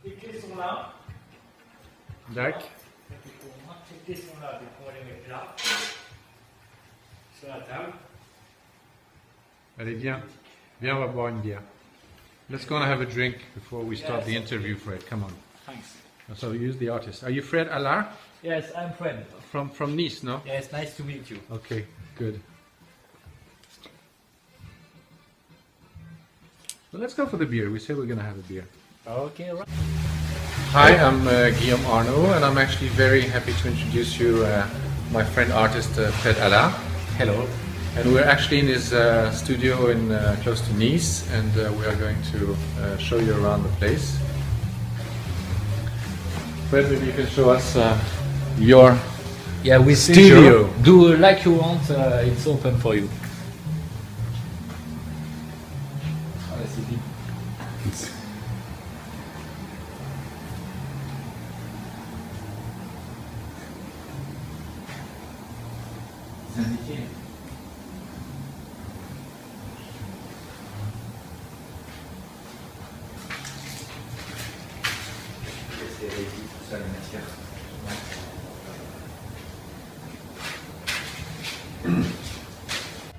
Les clés sont là. D'accord. Les clés sont là, donc on va les mettre là. Sur la table. Allez, viens. Viens, on va boire une bière. Let's go and have a drink before we start the interview, Fred. Come on. Thanks. So use the artist. Are you Fred Allard? Yes, I'm Fred. From Nice, no? Yes, nice to meet you. Okay, good. So let's go for the beer. We say we're going to have a beer. Okay, right. Hi, I'm Guillaume Arnaud, and I'm actually very happy to introduce you my friend artist Fred Allard. Hello. And we're actually in his studio in close to Nice, and we are going to show you around the place. Fred, maybe you can show us your Yeah, we studio. Do like you want, it's open for you.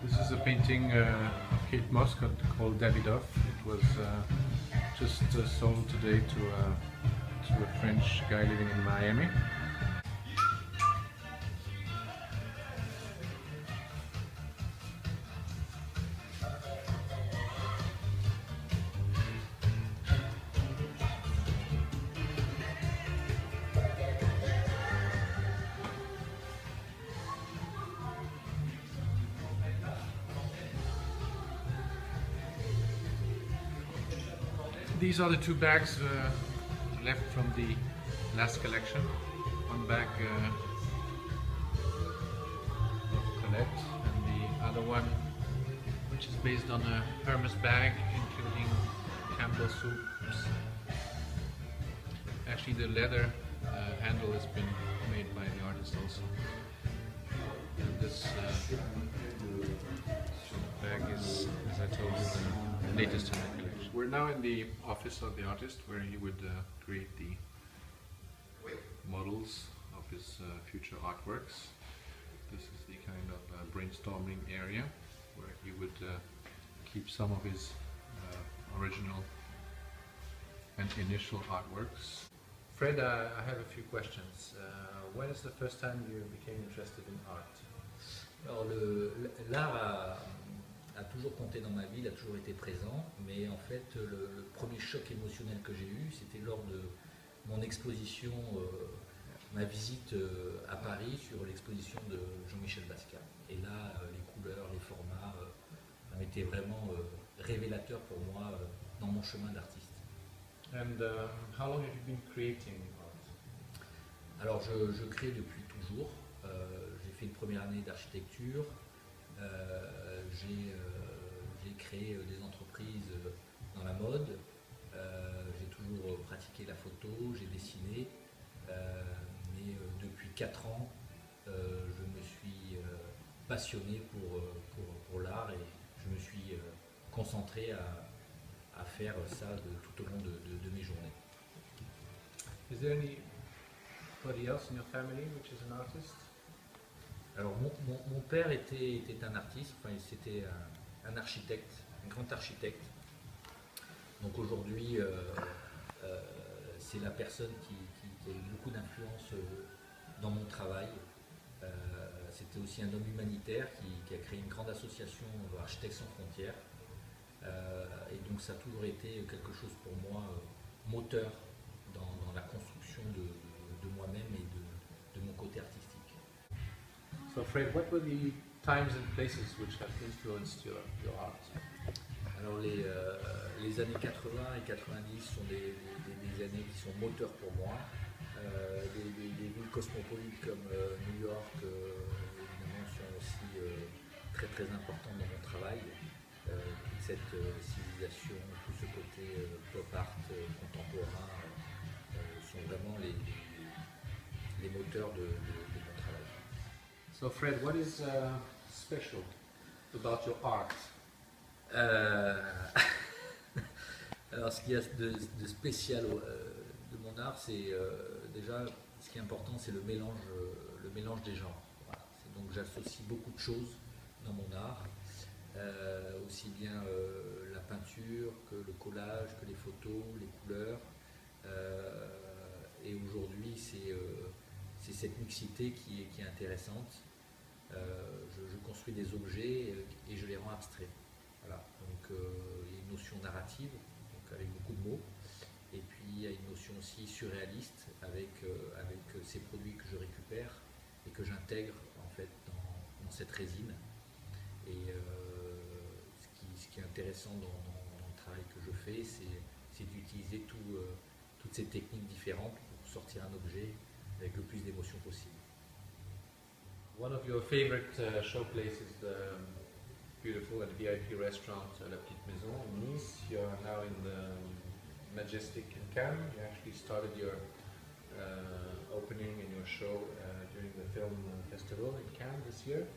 This is a painting of Kate Moss called Davidoff. It was just sold today to a French guy living in Miami. These are the two bags left from the last collection. One bag of Colette, and the other one, which is based on a Hermes bag, including Campbell soups. Actually, the leather handle has been made by the artist also. And this bag is, as I told you, the latest in the collection. We're now in the office of the artist, where he would create the models of his future artworks. This is the kind of brainstorming area where he would keep some of his original and initial artworks. Fred, I have a few questions. When is the first time you became interested in art? Alors l'art a toujours compté dans ma vie, il a toujours été présent, mais en fait le premier choc émotionnel que j'ai eu, c'était lors de mon exposition, ma visite à Paris sur l'exposition de Jean-Michel Basquiat. Et là, les couleurs, les formats ont été vraiment révélateurs pour moi dans mon chemin d'artiste. And how long have you been creating art? Alors je crée depuis toujours. J'ai fait une première année d'architecture. J'ai créé des entreprises dans la mode, j'ai toujours pratiqué la photo, j'ai dessiné, mais depuis 4 ans, je me suis passionné pour l'art et je me suis concentré à faire ça tout au long de mes journées. Is there anybody else in your family which is an artist? Alors mon père était un artiste, enfin c'était un architecte, un grand architecte. Donc aujourd'hui c'est la personne qui a eu beaucoup d'influence dans mon travail. C'était aussi un homme humanitaire qui a créé une grande association Architectes sans frontières. Et donc ça a toujours été quelque chose pour moi moteur dans la construction de moi-même et de mon côté artistique. So Fred, what were the times and places which have influenced your art? Alors les années 80 et 90 sont des années qui sont moteurs pour moi. Des villes cosmopolites comme New York évidemment sont aussi très très importantes dans mon travail. Toute cette civilisation, tout ce côté pop art contemporain sont vraiment les moteurs de mon travail. So Fred, what is special about your art? Alors ce qu'il y a de spécial de mon art, c'est déjà ce qui est important, c'est le mélange des genres. Voilà. Donc j'associe beaucoup de choses dans mon art, aussi bien la peinture que le collage, que les photos, les couleurs. Et aujourd'hui, c'est cette mixité qui est intéressante. Je construis des objets et je les rends abstraits. Voilà. Donc il y a une notion narrative, donc avec beaucoup de mots. Et puis il y a une notion aussi surréaliste avec ces produits que je récupère et que j'intègre en fait dans cette résine. Et ce qui est intéressant dans le travail que je fais, c'est d'utiliser toutes ces techniques différentes pour sortir un objet avec le plus d'émotions possible. One of your favorite showplaces is the beautiful and VIP restaurant La Petite Maison in Nice. You are now in the Majestic in Cannes. You actually started your opening and your show during the film festival in Cannes this year.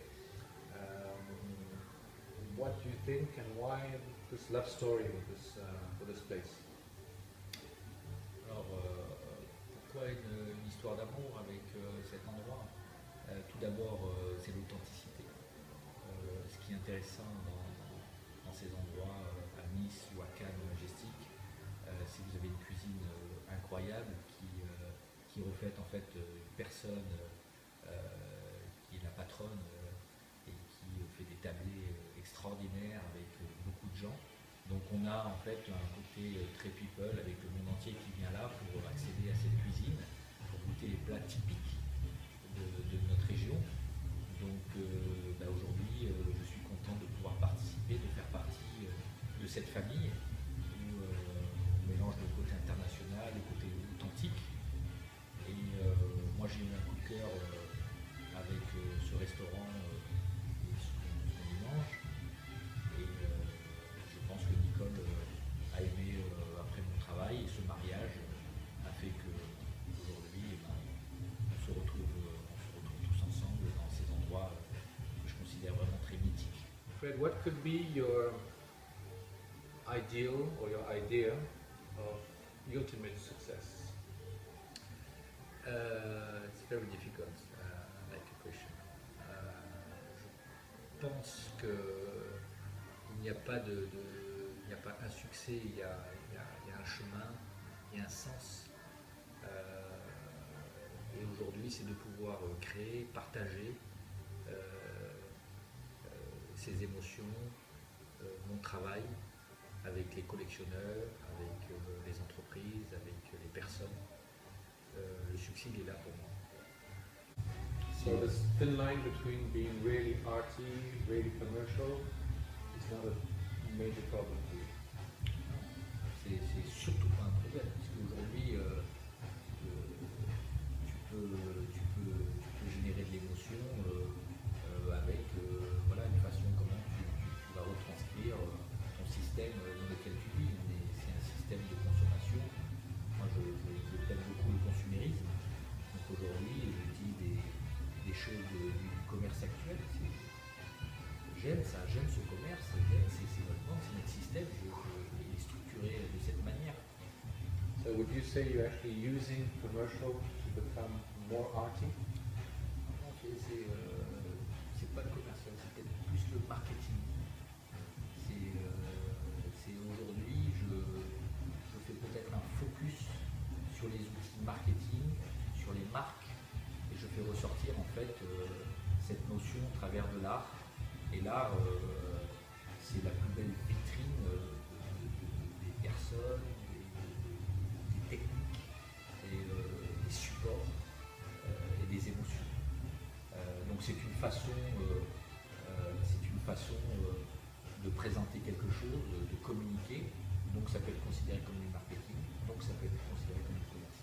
What do you think and why this love story with this place? Alors, pourquoi une histoire d'amour avec cet endroit? Tout d'abord, c'est l'authenticité. Ce qui est intéressant dans ces endroits, à Nice ou à Cannes ou Majestic, c'est que vous avez une cuisine incroyable qui reflète en fait une personne qui est la patronne et qui fait des tablés extraordinaires avec beaucoup de gens. Donc on a en fait un côté très people avec le monde entier qui vient là pour accéder à cette cuisine, pour goûter les plats typiques de notre région. Donc aujourd'hui je suis content de pouvoir participer, de faire partie de cette famille où on mélange le côté international, le côté authentique. Et moi j'ai eu un coup de cœur avec ce restaurant et ce qu'on y mange. Et je pense que Nicole a aimé après mon travail, et ce mariage a fait que aujourd'hui on se retrouve tous ensemble dans ces endroits que je considère vraiment très mythiques. Fred, what could be your ideal or your idea of ultimate success? It's very difficult, like a question. Je pense que il n'y a pas il n'y a pas un succès, il y a un chemin, il y a un sens. Et aujourd'hui, c'est de pouvoir créer, partager ces émotions, mon travail avec les collectionneurs, avec les entreprises, avec les personnes. Le succès il est là pour moi. So this thin line between being really arty, really commercial, is not a major problem for you. C'est surtout pas un problème, parce qu'aujourd'hui tu peux générer de l'émotion avec voilà, une façon comment tu vas retranscrire ton système dans lequel tu vis. C'est un système de consommation. Moi je t'aime beaucoup le consumérisme. Donc aujourd'hui je dis des choses du commerce actuel. J'aime ça, j'aime ce commerce, c'est notre banque, c'est notre système, il est structuré de cette manière. So would you say you're actually using commercial to become more arty? Non, c'est pas le commercial, c'est peut-être plus le marketing. C'est aujourd'hui, je fais peut-être un focus sur les outils marketing, sur les marques, et je fais ressortir en fait cette notion au travers de l'art. Et l'art, c'est la plus belle vitrine des personnes, des techniques, des supports et des émotions. Donc c'est une façon de présenter quelque chose, de communiquer. Donc ça peut être considéré comme du marketing, donc ça peut être considéré comme du commerce.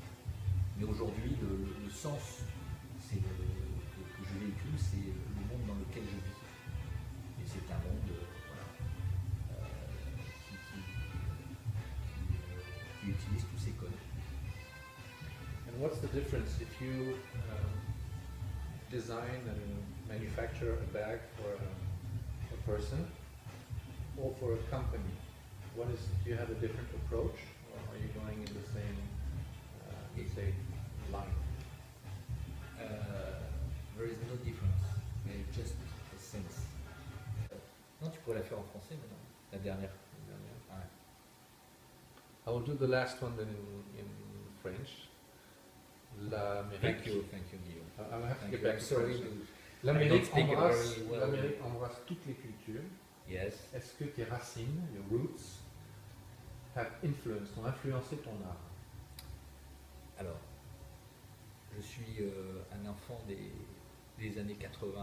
Mais aujourd'hui, le sens que je véhicule, c'est le monde dans lequel je vis. Et c'est un monde qui utilise tous ces codes. And what's the difference if you design and manufacture a bag for a person or for a company? Do you have a different approach, or are you going in the same La dernière. Ouais. I will do the last one then in French. L'Amérique. Thank you, Guillaume. I will have to Thank get you. back I'm to sorry. French. L'Amérique speak it embrasse, very well. l'Amérique embrasse toutes les cultures. Yes. Est-ce que tes racines, your roots, have influenced, ont influencé ton art? Alors, je suis un enfant des années 80-90,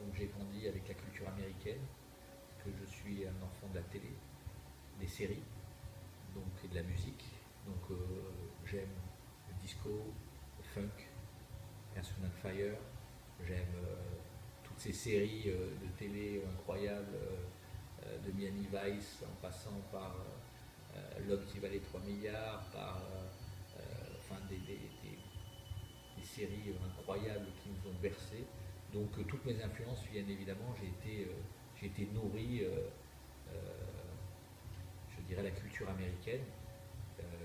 donc j'ai grandi avec la culture américaine, que je suis un enfant de la télé, des séries, donc, et de la musique. Donc j'aime le disco, le funk, Earth, Wind and Fire, j'aime toutes ces séries de télé incroyables, de Miami Vice, en passant par L'homme qui valait 3 milliards, par enfin des séries incroyables qui nous ont bercés. Donc toutes mes influences viennent évidemment, j'ai été nourri, je dirais, la culture américaine,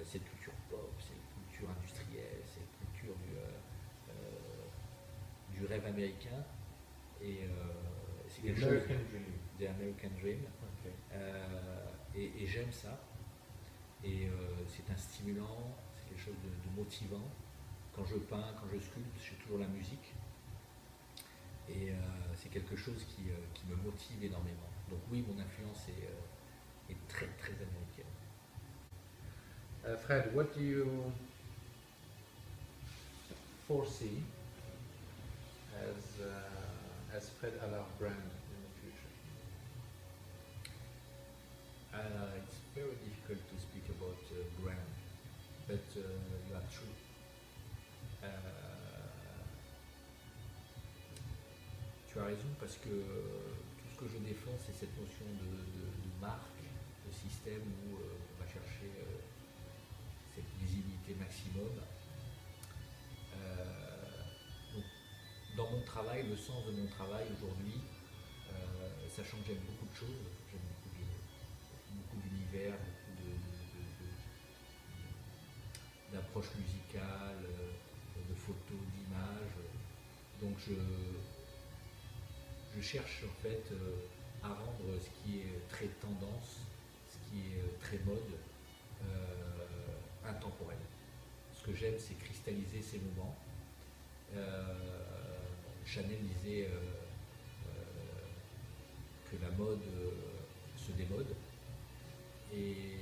cette culture pop, cette culture industrielle, cette culture du rêve américain. Et c'est quelque chose, the American Dream. Okay. Et j'aime ça. Et c'est un stimulant, c'est quelque chose de motivant. Quand je peins, quand je sculpte, j'ai toujours la musique. Et c'est quelque chose qui me motive énormément. Donc oui, mon influence est très très américaine. Fred, what do you foresee as Fred Allard brand in the future? It's very difficult to speak about brand, but you are true. Tu as raison, parce que tout ce que je défends, c'est cette notion de marque, de système où on va chercher cette visibilité maximum. Donc, dans mon travail, le sens de mon travail aujourd'hui, sachant que j'aime beaucoup de choses, j'aime beaucoup d'univers, beaucoup d'approches musicales, de photos, d'images. Donc je cherche en fait à rendre ce qui est très tendance, ce qui est très mode, intemporel. Ce que j'aime, c'est cristalliser ces moments. Chanel disait que la mode se démode. Et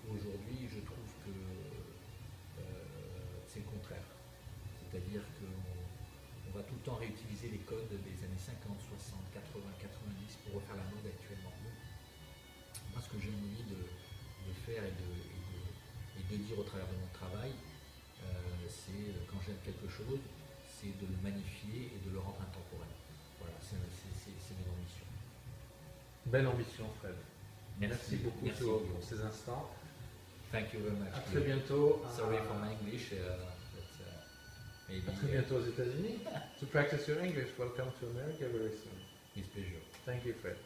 aujourd'hui, je trouve que c'est le contraire. C'est-à-dire qu'on va tout le temps réutiliser les codes des années 50, 60, 80, 90 pour refaire la mode actuellement. Moi, ce que j'ai envie de faire et de dire au travers de mon travail, c'est quand j'aime quelque chose, c'est de le magnifier et de le rendre intemporel. Voilà, c'est mon ambition. Belle ambition, Fred. Merci beaucoup Merci pour ces instants. Thank you very much. À très bientôt. Sorry for my English, but maybe. À très bientôt aux États-Unis. To practice your English, welcome to America very soon. With pleasure. Thank you, Fred.